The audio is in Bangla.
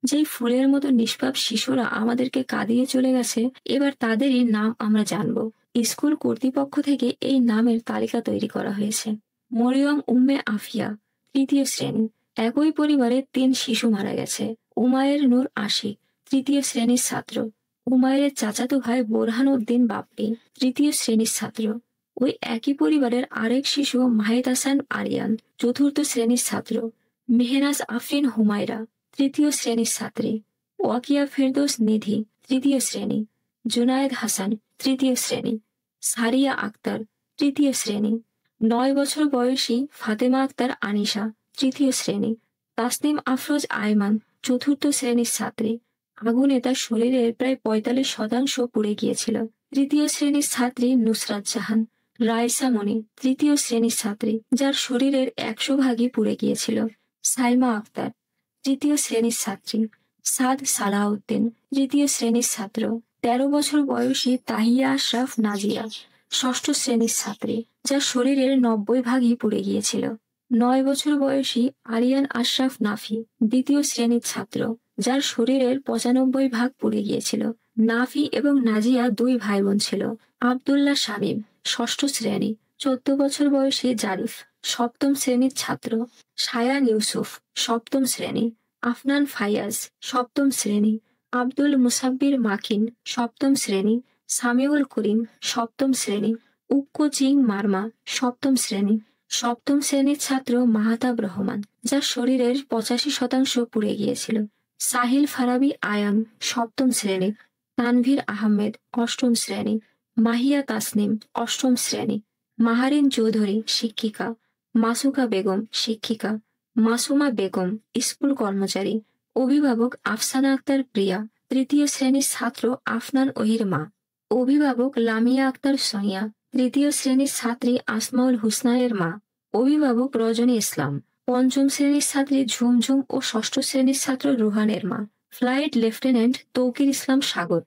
যেই ফুলের মতো নিষ্পাপ শিশুরা আমাদেরকে কাঁদিয়ে চলে গেছে, এবার তাদেরই নাম আমরা জানবো। স্কুল কর্তৃপক্ষ থেকে এই নামের তালিকা তৈরি করা হয়েছে। মরিয়ম উম্মে আফিয়া, ৩য় শ্রেণী। একই পরিবারে ৩ শিশু মারা গেছে। উমায়ের নূর আশিক, ৩য় শ্রেণীর ছাত্র। উমায়ের চাচাতো ভাই বোরহান উদ্দিন বাপ্পি, ৩য় শ্রেণীর ছাত্র। ওই একই পরিবারের আরেক শিশু মাহিদ হাসান আরিয়ান, ৪র্থ শ্রেণীর ছাত্র। মেহনাজ আফরিন হুমায়রা, ৩য় শ্রেণীর ছাত্রী। ওয়াকিয়া ফেরদৌস নিধি, ৩য় শ্রেণী। জুনায়েদ হাসান, ৩য় শ্রেণী। সারিয়া আক্তার, ৩য় শ্রেণী। ৯ বছর বয়সী ফাতেমা আক্তার আনিশা, ৩য় শ্রেণী। তাসনিম আফরোজ আয়মান, ৪র্থ শ্রেণীর ছাত্রী। আগুনে তার শরীরের প্রায় ৪৫% পুড়ে গিয়েছিল। ৩য় শ্রেণীর ছাত্রী নুসরাত জাহান। রাইসা মনি, ৩য় শ্রেণীর ছাত্রী, যার শরীরের ১০০ ভাগই পুড়ে গিয়েছিল। সাইমা আক্তার, ৩য় শ্রেণীর ছাত্রী। সাদ সালাহউদ্দিন, ৩য় শ্রেণীর ছাত্র। ১৩ বছর বয়সী তাহিয়া আশরাফ নাজিয়া, ৬ষ্ঠ শ্রেণীর ছাত্রী, যার শরীরের ৯০ ভাগই পুড়ে গিয়েছিল। ৯ বছর বয়সী আরিয়ান আশরাফ নাফি, ২য় শ্রেণীর ছাত্র, যার শরীরের ৯৫ ভাগ পুড়ে গিয়েছিল। নাফি এবং নাজিয়া ২ ভাই বোন ছিল। আবদুল্লাহ শামীম, ৬ষ্ঠ শ্রেণী। ১৪ বছর বয়সী জারিফ, ৭ম শ্রেণীর ছাত্র। সায়ান ইউসুফ, ৭ম শ্রেণী। আফনান ফাইয়াজ, ৭ম শ্রেণী। আব্দুল মুসাব্বির মাকিন, ৭ম শ্রেণী। সামিউল করিম, ৭ম শ্রেণী। উক্কো চিং মারমা, ৭ম শ্রেণী। ৭ম শ্রেণীর ছাত্র মাহাতাব রহমান, যার শরীরের ৮৫% পুড়ে গিয়েছিল। সাহিল ফারাবি আয়ান, ৭ম শ্রেণী। তানভীর আহমেদ, ৮ম শ্রেণী। মাহিয়া তাসনিম, ৮ম শ্রেণী। মাহারিন চৌধুরী, শিক্ষিকা। মাসুকা বেগম, শিক্ষিকা। মাসুমা বেগম, স্কুল কর্মচারী। অভিভাবক আফসানা আক্তার প্রিয়া, ৩য় শ্রেণীর ছাত্র আফনান ওহির মা। অভিভাবক লামিয়া আক্তার সোনিয়া, ৩য় শ্রেণীর ছাত্রী আসমাউল হুসনায়ের মা। অভিভাবক রজনী ইসলাম, ৫ম শ্রেণীর ছাত্রী ঝুমঝুম ও ৬ষ্ঠ শ্রেণীর ছাত্র রুহানের মা। ফ্লাইট লেফটেন্যান্ট তৌকির ইসলাম সাগর।